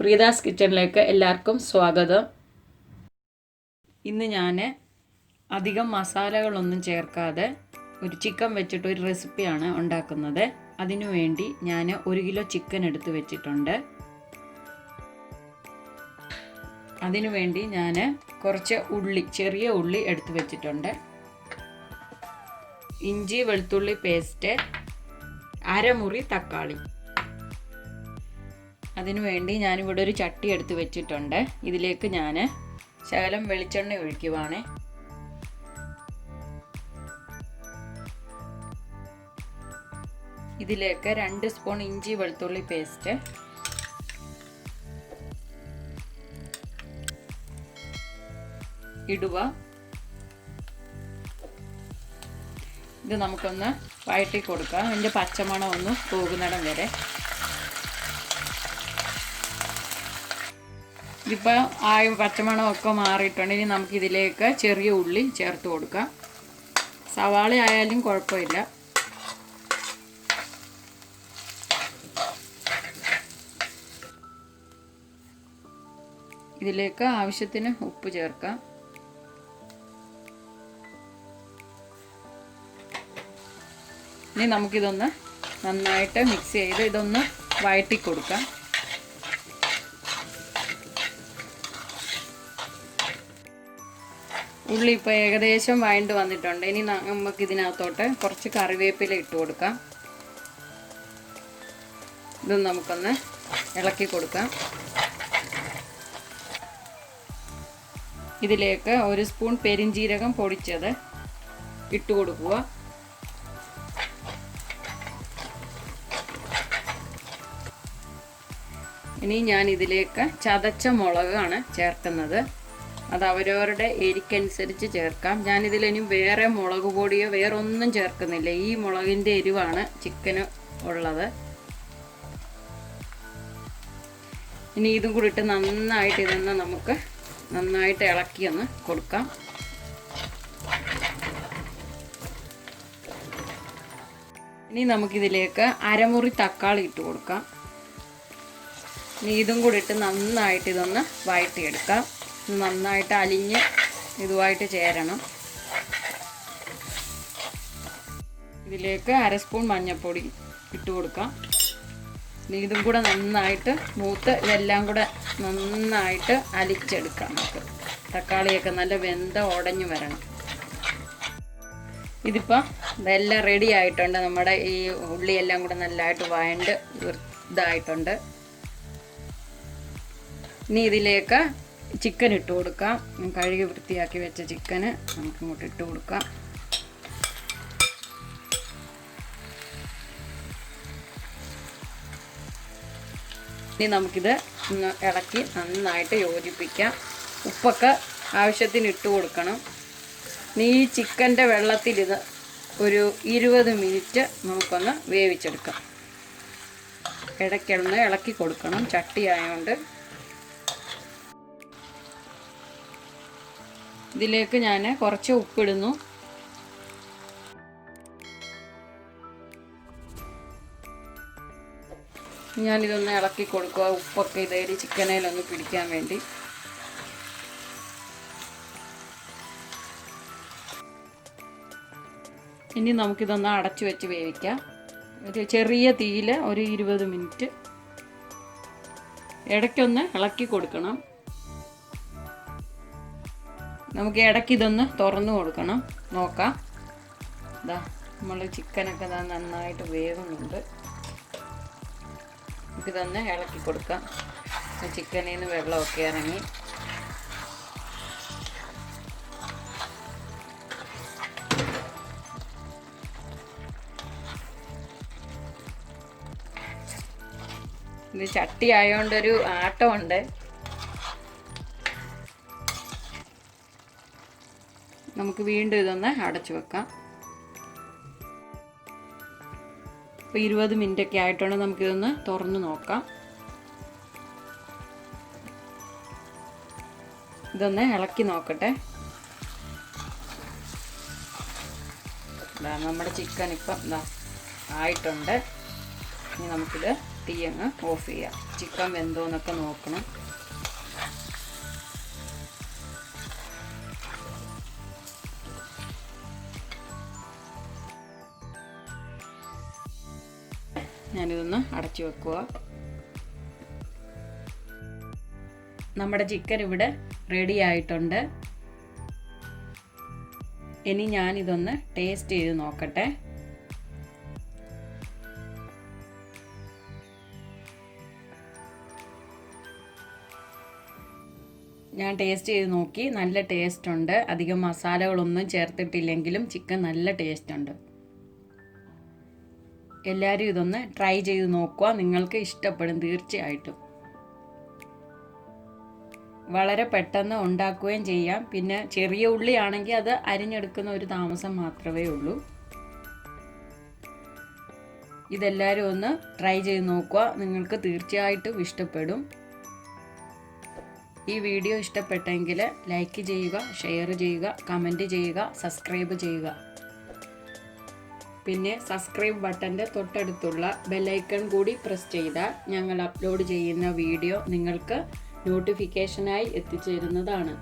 പ്രീതാസ് കിച്ചണിലേക്ക് എല്ലാവർക്കും സ്വാഗതം. ഇന്ന് ഞാൻ അധികം മസാലകളൊന്നും ചേർക്കാതെ ഒരു ചിക്കൻ വെച്ചിട്ട് ഒരു റെസിപ്പിയാണ് ഉണ്ടാക്കുന്നത്. അതിനുവേണ്ടി ഞാൻ 1 കിലോ ചിക്കൻ എടുത്ത് വെച്ചിട്ടുണ്ട്. അതിനുവേണ്ടി ഞാൻ കുറച്ച് ചെറിയ ഉള്ളി എടുത്ത് വെച്ചിട്ടുണ്ട്. ഇഞ്ചി വെളുത്തുള്ളി പേസ്റ്റ്, അരമുറി തക്കാളി. അതിനുവേണ്ടി ഞാനിവിടെ ഒരു ചട്ടി എടുത്ത് വെച്ചിട്ടുണ്ട്. ഇതിലേക്ക് ഞാൻ ശകലം വെളിച്ചെണ്ണ ഒഴിക്കുവാണ്. ഇതിലേക്ക് 2 സ്പൂൺ ഇഞ്ചി വെളുത്തുള്ളി പേസ്റ്റ്, ഇടുക. ഇത് നമുക്കൊന്ന് വഴറ്റി കൊടുക്കാം. ഇതിൻ്റെ പച്ചമണം ഒന്ന് പോകുന്നിടം വരെ. ഇതിപ്പോൾ പച്ചമണമൊക്കെ മാറിയിട്ടുണ്ട്. ഇനി നമുക്കിതിലേക്ക് ചെറിയ ഉള്ളി ചേർത്ത് കൊടുക്കാം. സവാള ആയാലും കുഴപ്പമില്ല. ഇതിലേക്ക് ആവശ്യത്തിന് ഉപ്പ് ചേർക്കാം. ഇനി നമുക്കിതൊന്ന് നന്നായിട്ട് മിക്സ് ചെയ്ത് ഇതൊന്ന് വഴറ്റി കൊടുക്കാം. ഉള്ളി ഇപ്പോൾ ഏകദേശം വഴണ്ട് വന്നിട്ടുണ്ട്. ഇനി നമുക്ക് ഇതിനകത്തോട്ട് കുറച്ച് കറിവേപ്പില ഇട്ട് കൊടുക്കാം. ഇതൊന്ന് നമുക്കൊന്ന് ഇളക്കി കൊടുക്കാം. ഇതിലേക്ക് 1 സ്പൂൺ പെരിഞ്ജീരകം പൊടിച്ചത് ഇട്ട് കൊടുക്കുക. ഇനി ഞാൻ ഇതിലേക്ക് ചതച്ച മുളകാണ് ചേർക്കുന്നത്. അത് അവരവരുടെ എരിക്കനുസരിച്ച് ചേർക്കാം. ഞാനിതിലിനി വേറെ മുളക് പൊടിയോ വേറെ ഒന്നും ചേർക്കുന്നില്ല. ഈ മുളകിൻ്റെ എരിവാണ് ചിക്കന് ഉള്ളത്. ഇനി ഇതും കൂടി ഇട്ട് നന്നായിട്ട് ഇതൊന്ന് നമുക്ക് നന്നായിട്ട് ഇളക്കിയൊന്ന് കൊടുക്കാം. ഇനി നമുക്കിതിലേക്ക് അരമുറി തക്കാളി ഇട്ട് കൊടുക്കാം. ഇനി ഇതും കൂടി ഇട്ട് നന്നായിട്ട് ഇതൊന്ന് വഴറ്റിയെടുക്കാം. നന്നായിട്ട് അലിഞ്ഞ് ഇതുമായിട്ട് ചേരണം. ഇതിലേക്ക് 1 സ്പൂൺ മഞ്ഞൾപ്പൊടി ഇട്ട് കൊടുക്കാം. ഇതും കൂടെ നന്നായിട്ട് മൂത്ത് ഇതെല്ലാം കൂടെ നന്നായിട്ട് അലിച്ചെടുക്കാം. നമുക്ക് തക്കാളിയൊക്കെ നല്ല വെന്ത ഉടഞ്ഞു വരണം. ഇതിപ്പോൾ ഇതെല്ലാം റെഡി ആയിട്ടുണ്ട്. നമ്മുടെ ഈ ഉള്ളിയെല്ലാം കൂടെ നല്ലതായിട്ട് വഴണ്ട് ഇതായിട്ടുണ്ട്. ഇനി ഇതിലേക്ക് ചിക്കൻ ഇട്ട് കൊടുക്കാം. കഴുകി വൃത്തിയാക്കി വെച്ച ചിക്കന് നമുക്ക് ഇങ്ങോട്ട് ഇട്ട് കൊടുക്കാം. ഇനി നമുക്കിത് ഇളക്കി നന്നായിട്ട് യോജിപ്പിക്കാം. ഉപ്പൊക്കെ ആവശ്യത്തിന് ഇട്ട് കൊടുക്കണം. ഇനി ഈ ചിക്കൻ്റെ വെള്ളത്തിൽ ഇത് ഒരു 20 മിനിറ്റ് നമുക്കൊന്ന് വേവിച്ചെടുക്കാം. ഇടയ്ക്കൊന്ന് ഇളക്കി കൊടുക്കണം. ചട്ടി ആയതുകൊണ്ട്. ഇതിലേക്ക് ഞാൻ കുറച്ച് ഉപ്പിടുന്നു. ഞാനിതൊന്ന് ഇളക്കി കൊടുക്കുക. ഉപ്പൊക്കെ ഇതേരി ചിക്കനേലൊന്ന് പിടിക്കാൻ വേണ്ടി. ഇനി നമുക്കിതൊന്ന് അടച്ചു വെച്ച് വേവിക്കാം. ഒരു ചെറിയ തീയിൽ ഒരു 20 മിനിറ്റ് ഇടയ്ക്കൊന്ന് ഇളക്കി കൊടുക്കണം. നമുക്ക് ഇടയ്ക്ക് ഇതൊന്ന് തുറന്നു കൊടുക്കണം. നോക്കാം. ഇതാ നമ്മൾ ചിക്കനൊക്കെ നന്നായിട്ട് വേവുന്നുണ്ട്. നമുക്കിതൊന്ന് ഇളക്കി കൊടുക്കാം. ചിക്കനിൽ നിന്ന് വെള്ളമൊക്കെ ഇറങ്ങി. ഇത് ചട്ടി ആയതുകൊണ്ടൊരു ആട്ടമുണ്ട്. നമുക്ക് വീണ്ടും ഇതൊന്ന് അടച്ചു വെക്കാം. ഇപ്പോൾ 20 മിനിറ്റൊക്കെ ആയിട്ടുണ്ട്. നമുക്കിതൊന്ന് തുറന്ന് നോക്കാം. ഇതൊന്ന് ഇളക്കി നോക്കട്ടെ. നമ്മുടെ ചിക്കൻ ഇപ്പം ആയിട്ടുണ്ട്. ഇനി നമുക്കിത് തീ അങ്ങ് ഓഫ് ചെയ്യാം. ചിക്കൻ വെന്തോന്നൊക്കെ നോക്കണം. ഞാനിതൊന്ന് അടച്ചു വെക്കുക. നമ്മുടെ ചിക്കൻ ഇവിടെ റെഡി ആയിട്ടുണ്ട്. ഇനി ഞാനിതൊന്ന് ടേസ്റ്റ് ചെയ്ത് നോക്കട്ടെ. ഞാൻ ടേസ്റ്റ് ചെയ്ത് നോക്കി. നല്ല ടേസ്റ്റ് ഉണ്ട്. അധികം മസാലകളൊന്നും ചേർത്തിട്ടില്ലെങ്കിലും ചിക്കൻ നല്ല ടേസ്റ്റ് ഉണ്ട്. എല്ലാവരും ഇതൊന്ന് ട്രൈ ചെയ്ത് നോക്കുക. നിങ്ങൾക്ക് ഇഷ്ടപ്പെടും തീർച്ചയായിട്ടും. വളരെ പെട്ടെന്ന് ഉണ്ടാക്കുകയും ചെയ്യാം. പിന്നെ ചെറിയ ഉള്ളി ആണെങ്കിൽ അത് അരിഞ്ഞെടുക്കുന്ന ഒരു താമസം മാത്രമേ ഉള്ളൂ. ഇതെല്ലാവരും ഒന്ന് ട്രൈ ചെയ്ത് നോക്കുക. നിങ്ങൾക്ക് തീർച്ചയായിട്ടും ഇഷ്ടപ്പെടും. ഈ വീഡിയോ ഇഷ്ടപ്പെട്ടെങ്കിൽ ലൈക്ക് ചെയ്യുക, ഷെയർ ചെയ്യുക, കമൻറ്റ് ചെയ്യുക, സബ്സ്ക്രൈബ് ചെയ്യുക. പിന്നെ സബ്സ്ക്രൈബ് ബട്ടൻ്റെ തൊട്ടടുത്തുള്ള ബെല്ലൈക്കൺ കൂടി പ്രസ് ചെയ്താൽ ഞങ്ങൾ അപ്ലോഡ് ചെയ്യുന്ന വീഡിയോ നിങ്ങൾക്ക് നോട്ടിഫിക്കേഷനായി എത്തിച്ചേരുന്നതാണ്.